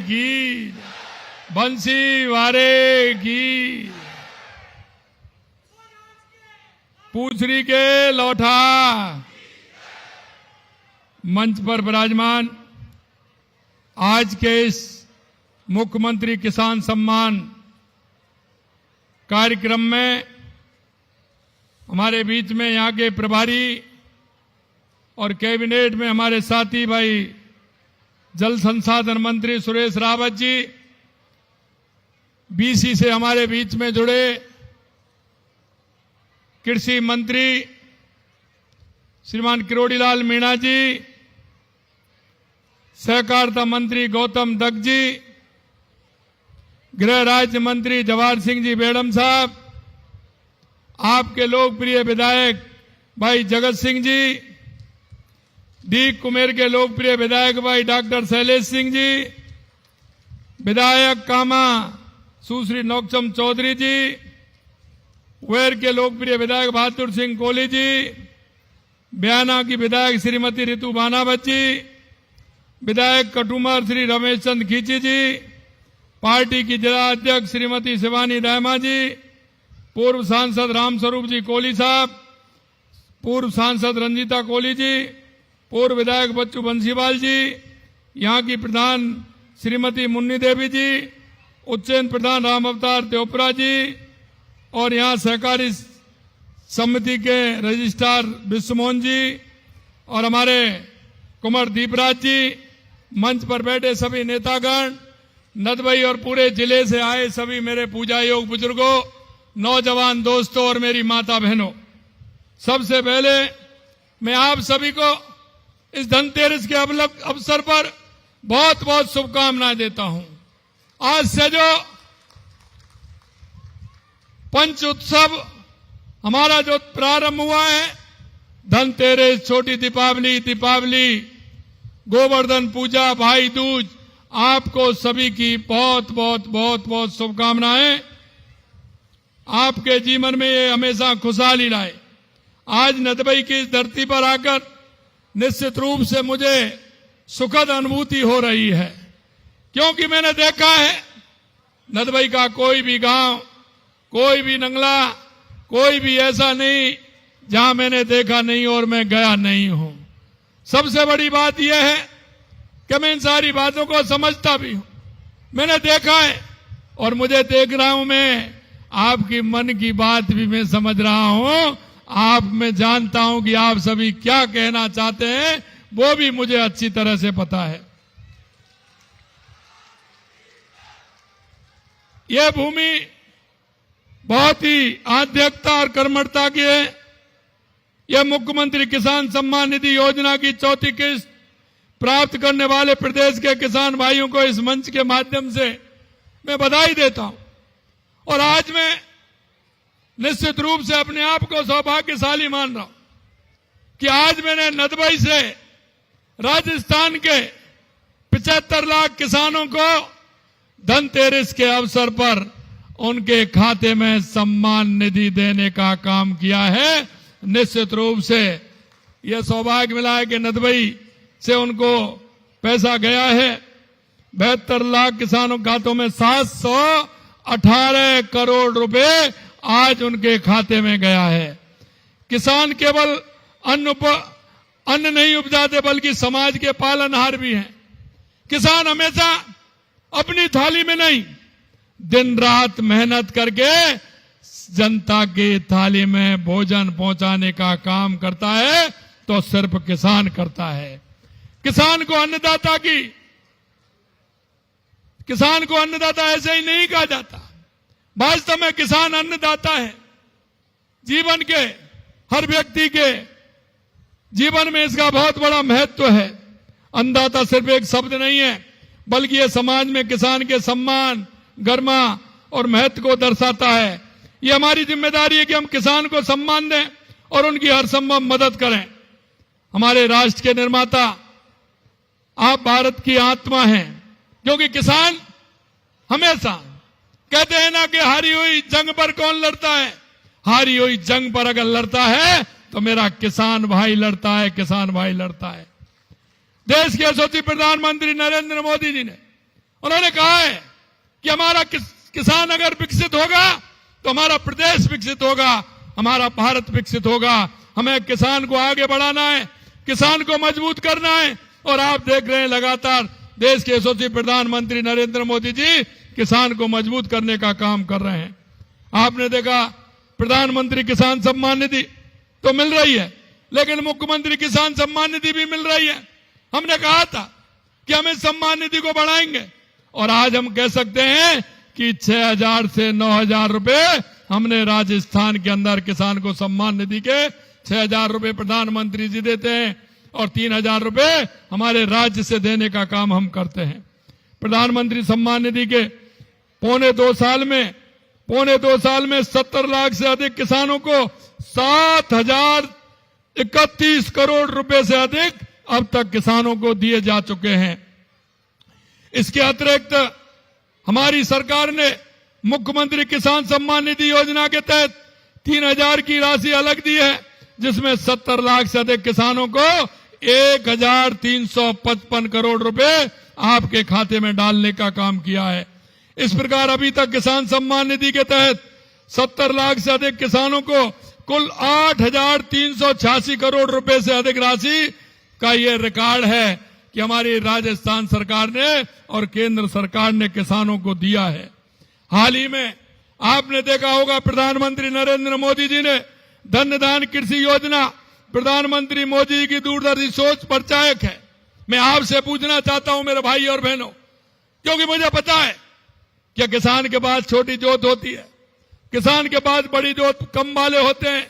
की, बंसी वारे की। पूछरी के लौठा। मंच पर विराजमान आज के इस मुख्यमंत्री किसान सम्मान कार्यक्रम में हमारे बीच में यहाँ के प्रभारी और कैबिनेट में हमारे साथी भाई जल संसाधन मंत्री सुरेश रावत जी, बीसी से हमारे बीच में जुड़े कृषि मंत्री श्रीमान किरोड़ीलाल मीणा जी, सहकारिता मंत्री गौतम दत्त जी, गृह राज्य मंत्री जवाहर सिंह जी बेड़म साहब, आपके लोकप्रिय विधायक भाई जगत सिंह जी, डी कुमेर के लोकप्रिय विधायक भाई डॉक्टर शैलेश सिंह जी, विधायक कामा सुश्री नौकचम चौधरी जी, वेर के लोकप्रिय विधायक बहादुर सिंह कोहली जी, बयाना की विधायक श्रीमती रितु बानावत जी, विधायक कटुमर श्री रमेश चंद खींची जी, पार्टी की जिला अध्यक्ष श्रीमती शिवानी दायमा जी, पूर्व सांसद रामस्वरूप जी कोहली साहब, पूर्व सांसद रंजीता कोहली जी, पूर्व विधायक बच्चू बंसीवाल जी, यहाँ की प्रधान श्रीमती मुन्नी देवी जी, उज्जैन प्रधान राम अवतार त्योपरा जी और यहाँ सहकारी समिति के रजिस्ट्रार विश्वमोहन जी और हमारे कुंवर दीपराज जी, मंच पर बैठे सभी नेतागण, नदबई और पूरे जिले से आए सभी मेरे पूजा योग बुजुर्गों, नौजवान दोस्तों और मेरी माता बहनों, सबसे पहले मैं आप सभी को इस धनतेरस के अवसर पर बहुत बहुत शुभकामनाएं देता हूं। आज से जो पंच उत्सव हमारा जो प्रारंभ हुआ है, धनतेरस, छोटी दीपावली, दीपावली, गोवर्धन पूजा, भाई दूज, आपको सभी की बहुत बहुत बहुत बहुत शुभकामनाएं। आपके जीवन में ये हमेशा खुशहाली लाए। आज नदबई की इस धरती पर आकर निश्चित रूप से मुझे सुखद अनुभूति हो रही है, क्योंकि मैंने देखा है नदबई का कोई भी गांव, कोई भी नंगला, कोई भी ऐसा नहीं जहां मैंने देखा नहीं और मैं गया नहीं हूं। सबसे बड़ी बात यह है कि मैं इन सारी बातों को समझता भी हूं, मैंने देखा है और मुझे देख रहा हूं। मैं आपकी मन की बात भी मैं समझ रहा हूं, मैं जानता हूं कि आप सभी क्या कहना चाहते हैं, वो भी मुझे अच्छी तरह से पता है। यह भूमि बहुत ही आध्यात्मिकता और कर्मठता की है। यह मुख्यमंत्री किसान सम्मान निधि योजना की चौथी किस्त प्राप्त करने वाले प्रदेश के किसान भाइयों को इस मंच के माध्यम से मैं बधाई देता हूं। और आज मैं निश्चित रूप से अपने आप को सौभाग्यशाली मान रहा हूं कि आज मैंने नदबई से राजस्थान के 75 लाख किसानों को धनतेरस के अवसर पर उनके खाते में सम्मान निधि देने का काम किया है। निश्चित रूप से यह सौभाग्य मिला है कि नदबई से उनको पैसा गया है। 72 लाख किसानों के खातों में 718 करोड़ रुपए आज उनके खाते में गया है। किसान केवल अन्न नहीं उपजाते बल्कि समाज के पालनहार भी हैं। किसान हमेशा अपनी थाली में नहीं, दिन रात मेहनत करके जनता की थाली में भोजन पहुंचाने का काम करता है, तो सिर्फ किसान करता है। किसान को अन्नदाता ऐसे ही नहीं कहा जाता। वास्तव में किसान अन्नदाता है। जीवन के हर व्यक्ति के जीवन में इसका बहुत बड़ा महत्व है। अन्नदाता सिर्फ एक शब्द नहीं है, बल्कि यह समाज में किसान के सम्मान, गरिमा और महत्व को दर्शाता है। ये हमारी जिम्मेदारी है कि हम किसान को सम्मान दें और उनकी हर संभव मदद करें। हमारे राष्ट्र के निर्माता आप भारत की आत्मा हैं, क्योंकि किसान हमेशा कहते हैं ना कि हारी हुई जंग पर कौन लड़ता है। हारी हुई जंग पर अगर लड़ता है तो मेरा किसान भाई लड़ता है, किसान भाई लड़ता है। देश के यशस्वी प्रधानमंत्री नरेंद्र मोदी जी ने उन्होंने कहा है कि हमारा किसान अगर विकसित होगा तो हमारा प्रदेश विकसित होगा, हमारा भारत विकसित होगा। हमें किसान को आगे बढ़ाना है, किसान को मजबूत करना है। और आप देख रहे हैं लगातार देश के यशस्वी प्रधानमंत्री नरेंद्र मोदी जी किसान को मजबूत करने का काम कर रहे हैं। आपने देखा प्रधानमंत्री किसान सम्मान निधि तो मिल रही है, लेकिन मुख्यमंत्री किसान सम्मान निधि भी मिल रही है। हमने कहा था कि हम इस सम्मान निधि को बढ़ाएंगे और आज हम कह सकते हैं कि 6,000 से 9,000 रुपए हमने राजस्थान के अंदर किसान को सम्मान निधि के 6,000 रुपए प्रधानमंत्री जी देते हैं और 3,000 रुपए हमारे राज्य से देने का काम हम करते हैं। प्रधानमंत्री सम्मान निधि के पौने दो साल में 70 लाख से अधिक किसानों को 7,031 करोड़ रुपए से अधिक अब तक किसानों को दिए जा चुके हैं। इसके अतिरिक्त हमारी सरकार ने मुख्यमंत्री किसान सम्मान निधि योजना के तहत 3,000 की राशि अलग दी है, जिसमें 70 लाख से अधिक किसानों को 1,355 करोड़ रुपए आपके खाते में डालने का काम किया है। इस प्रकार अभी तक किसान सम्मान निधि के तहत 70 लाख से अधिक किसानों को कुल 8,386 करोड़ रुपए से अधिक राशि का यह रिकॉर्ड है कि हमारी राजस्थान सरकार ने और केंद्र सरकार ने किसानों को दिया है। हाल ही में आपने देखा होगा प्रधानमंत्री नरेंद्र मोदी जी ने धन दान कृषि योजना, प्रधानमंत्री मोदी जी की दूरदर्शी सोच परिचायक है। मैं आपसे पूछना चाहता हूं मेरे भाई और बहनों, क्योंकि मुझे पता है कि किसान के पास छोटी जोत होती है, किसान के पास बड़ी जोत कम वाले होते हैं,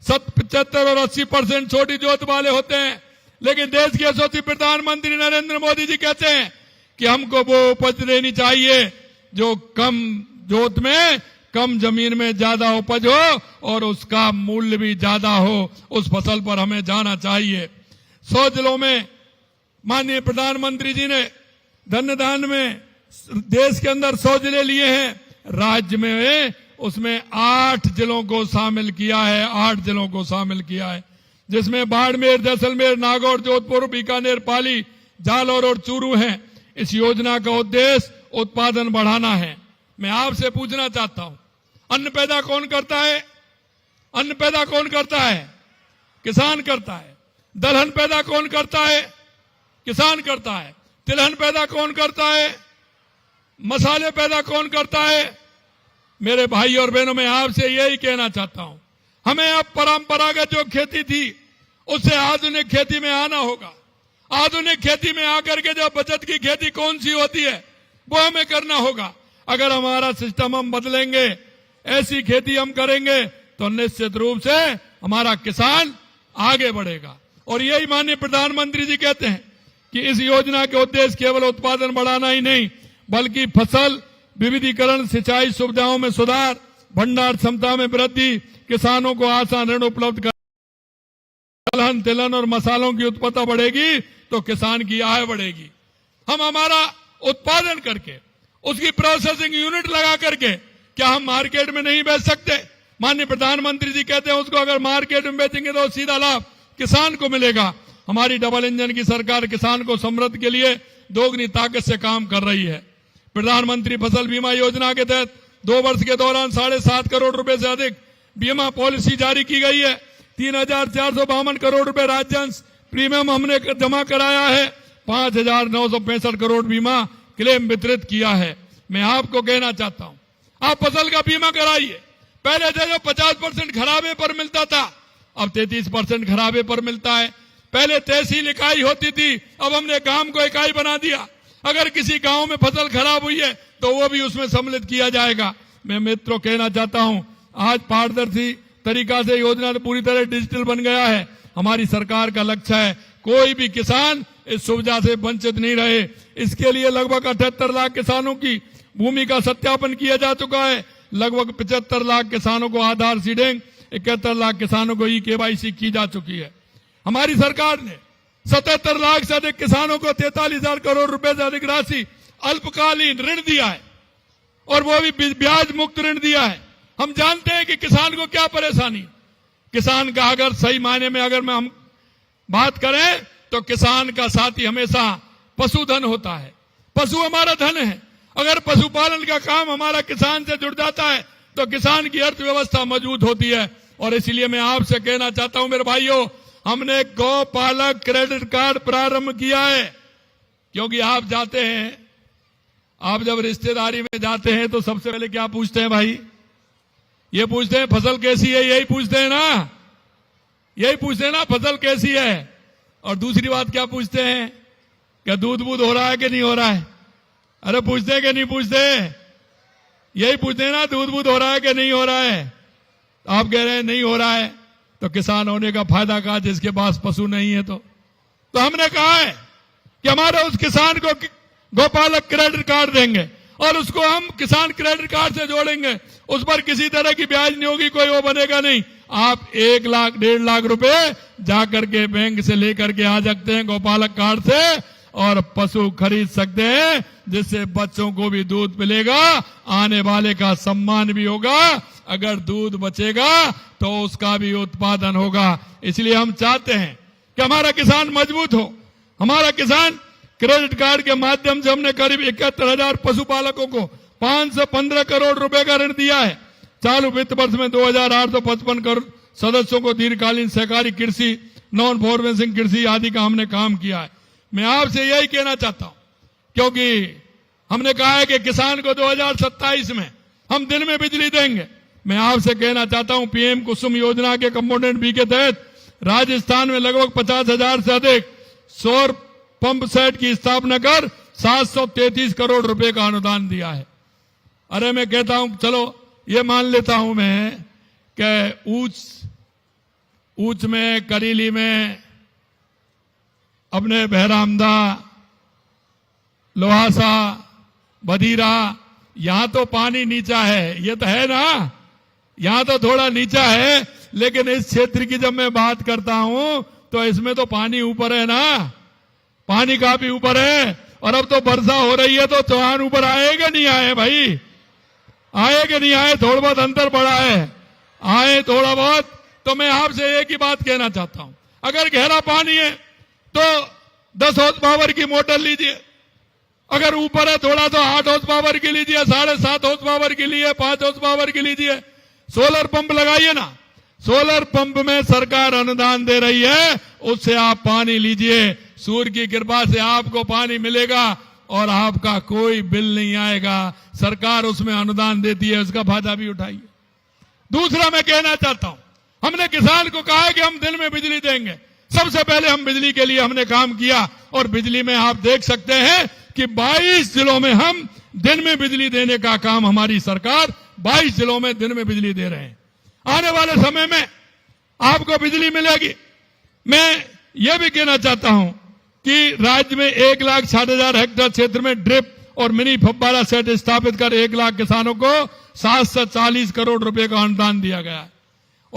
75 और 80% छोटी जोत वाले होते हैं। लेकिन देश के यशस्वी प्रधानमंत्री नरेंद्र मोदी जी कहते हैं कि हमको वो उपज देनी चाहिए जो कम जोत में, कम जमीन में ज्यादा उपज हो और उसका मूल्य भी ज्यादा हो। उस फसल पर हमें जाना चाहिए। 100 जिलों में माननीय प्रधानमंत्री जी ने धन दान में देश के अंदर 100 जिले लिए हैं, राज्य में उसमें 8 जिलों को शामिल किया है, 8 जिलों को शामिल किया है, जिसमें बाड़मेर, जैसलमेर, नागौर, जोधपुर, बीकानेर, पाली, जालौर और चूरू हैं। इस योजना का उद्देश्य उत्पादन बढ़ाना है। मैं आपसे पूछना चाहता हूं, अन्न पैदा कौन करता है? अन्न पैदा कौन करता है? किसान करता है। दलहन पैदा कौन करता है? किसान करता है। तिलहन पैदा कौन करता है? मसाले पैदा कौन करता है? मेरे भाई और बहनों, मैं आपसे यही कहना चाहता हूं, हमें अब परंपरागत जो खेती थी उससे आधुनिक खेती में आना होगा। आधुनिक खेती में आकर के जो बचत की खेती कौन सी होती है वो हमें करना होगा। अगर हमारा सिस्टम हम बदलेंगे, ऐसी खेती हम करेंगे तो निश्चित रूप से हमारा किसान आगे बढ़ेगा। और यही माननीय प्रधानमंत्री जी कहते हैं कि इस योजना के उद्देश्य केवल उत्पादन बढ़ाना ही नहीं, बल्कि फसल विविधीकरण, सिंचाई सुविधाओं में सुधार, भंडार क्षमता में वृद्धि, किसानों को आसान ऋण उपलब्ध कर, दलहन, तिलहन और मसालों की उत्पादकता बढ़ेगी तो किसान की आय बढ़ेगी। हम हमारा उत्पादन करके उसकी प्रोसेसिंग यूनिट लगा करके क्या हम मार्केट में नहीं बेच सकते? माननीय प्रधानमंत्री जी कहते हैं उसको अगर मार्केट में बेचेंगे तो सीधा लाभ किसान को मिलेगा। हमारी डबल इंजन की सरकार किसान को समृद्ध के लिए दोगुनी ताकत से काम कर रही है। प्रधानमंत्री फसल बीमा योजना के तहत 2 वर्ष के दौरान 7.5 करोड़ रुपए से अधिक बीमा पॉलिसी जारी की गई है। 3,452 करोड़ रुपए राज्यांश प्रीमियम हमने जमा कराया है। 5,965 करोड़ बीमा क्लेम वितरित किया है। मैं आपको कहना चाहता हूं, आप फसल का बीमा कराइए। पहले जो 50% खराबे पर मिलता था, अब 33% खराबे पर मिलता है। पहले तहसील इकाई होती थी, अब हमने गांव को इकाई बना दिया। अगर किसी गांव में फसल खराब हुई है तो वो भी उसमें सम्मिलित किया जाएगा। मैं मित्रों कहना चाहता हूं, आज पारदर्शी तरीका से योजना पूरी तरह डिजिटल बन गया है। हमारी सरकार का लक्ष्य है कोई भी किसान इस सुविधा से वंचित नहीं रहे। इसके लिए लगभग 78 लाख किसानों की भूमि का सत्यापन किया जा चुका है। लगभग 75 लाख किसानों को आधार सीडिंग, 71 लाख किसानों को ई-केवाईसी की जा चुकी है। हमारी सरकार ने 77 लाख से अधिक किसानों को 43,000 करोड़ रुपए से अधिक राशि अल्पकालीन ऋण दिया है और वो भी ब्याज मुक्त ऋण दिया है। हम जानते हैं कि किसान को क्या परेशानी। किसान का अगर सही मायने में अगर हम बात करें तो किसान का साथी हमेशा पशुधन होता है। पशु हमारा धन है। अगर पशुपालन का काम हमारा किसान से जुड़ जाता है तो किसान की अर्थव्यवस्था मजबूत होती है। और इसलिए मैं आपसे कहना चाहता हूं मेरे भाइयों, हमने गौपालक क्रेडिट कार्ड प्रारंभ किया है। क्योंकि आप जाते हैं, आप जब रिश्तेदारी में जाते हैं तो सबसे पहले क्या पूछते हैं भाई? ये पूछते हैं फसल कैसी है, यही पूछते हैं ना, यही पूछते हैं ना फसल कैसी है। और दूसरी बात क्या पूछते हैं? क्या दूध बूध हो रहा है कि नहीं हो रहा है? अरे पूछते हैं कि नहीं पूछते? यही पूछते हैं ना, दूध बूध हो रहा है कि नहीं हो रहा है। आप कह रहे हैं नहीं हो रहा है, तो किसान होने का फायदा कहा जिसके पास पशु नहीं है। तो हमने कहा है कि हमारे उस किसान को गौपालक क्रेडिट कार्ड देंगे और उसको हम किसान क्रेडिट कार्ड से जोड़ेंगे। उस पर किसी तरह की ब्याज नहीं होगी, कोई वो बनेगा नहीं। आप 1 लाख 1.5 लाख रुपए जाकर के बैंक से लेकर के आ सकते हैं गौपालक कार्ड से और पशु खरीद सकते हैं, जिससे बच्चों को भी दूध मिलेगा, आने वाले का सम्मान भी होगा। अगर दूध बचेगा तो उसका भी उत्पादन होगा। इसलिए हम चाहते हैं कि हमारा किसान मजबूत हो। हमारा किसान क्रेडिट कार्ड के माध्यम से हमने करीब 71,000 पशुपालकों को 515 करोड़ रुपए का ऋण दिया है। चालू वित्त वर्ष में 2,855 करोड़ सदस्यों को दीर्घकालीन सहकारी कृषि, नॉन फॉर्मेसिंग कृषि आदि का हमने काम किया है। मैं आपसे यही कहना चाहता हूं, क्योंकि हमने कहा है कि किसान को 2027 में हम दिन में बिजली देंगे। मैं आपसे कहना चाहता हूं, पीएम कुसुम योजना के कंपोनेंट बी के तहत राजस्थान में लगभग 50,000 से अधिक सौर पंप सेट की स्थापना कर 733 करोड़ रुपए का अनुदान दिया है। अरे मैं कहता हूं, चलो ये मान लेता हूं मैं कि ऊंच में, करीली में, अपने बहरामदा, लोहासा, बधीरा, यहां तो पानी नीचा है, ये तो है ना, यहां तो थोड़ा नीचा है। लेकिन इस क्षेत्र की जब मैं बात करता हूं तो इसमें तो पानी ऊपर है ना, पानी काफी ऊपर है। और अब तो वर्षा हो रही है तो चौहान ऊपर आएगा नहीं आए भाई, आए कि नहीं आए? थोड़ा बहुत अंतर पड़ा है, आए थोड़ा बहुत। तो मैं आपसे एक ही बात कहना चाहता हूं, अगर गहरा पानी है तो 10 हॉर्स पावर की मोटर लीजिए, अगर ऊपर है थोड़ा तो 8 हॉर्स पावर की लीजिए, 7.5 हॉर्स पावर की लीजिए, 5 हॉर्स पावर की लीजिए। सोलर पंप लगाइए ना, सोलर पंप में सरकार अनुदान दे रही है, उससे आप पानी लीजिए। सूर्य की कृपा से आपको पानी मिलेगा और आपका कोई बिल नहीं आएगा। सरकार उसमें अनुदान देती है, उसका फायदा भी उठाइए। दूसरा मैं कहना चाहता हूं, हमने किसान को कहा है कि हम दिन में बिजली देंगे। सबसे पहले हम बिजली के लिए हमने काम किया और बिजली में आप देख सकते हैं कि 22 जिलों में हम दिन में बिजली देने का काम, हमारी सरकार 22 जिलों में दिन में बिजली दे रहे हैं। आने वाले समय में आपको बिजली मिलेगी। मैं यह भी कहना चाहता हूं कि राज्य में 1,60,000 हेक्टेयर क्षेत्र में ड्रिप और मिनी फव्वारा सेट स्थापित कर 1 लाख किसानों को 740 करोड़ रुपए का अनुदान दिया गया है।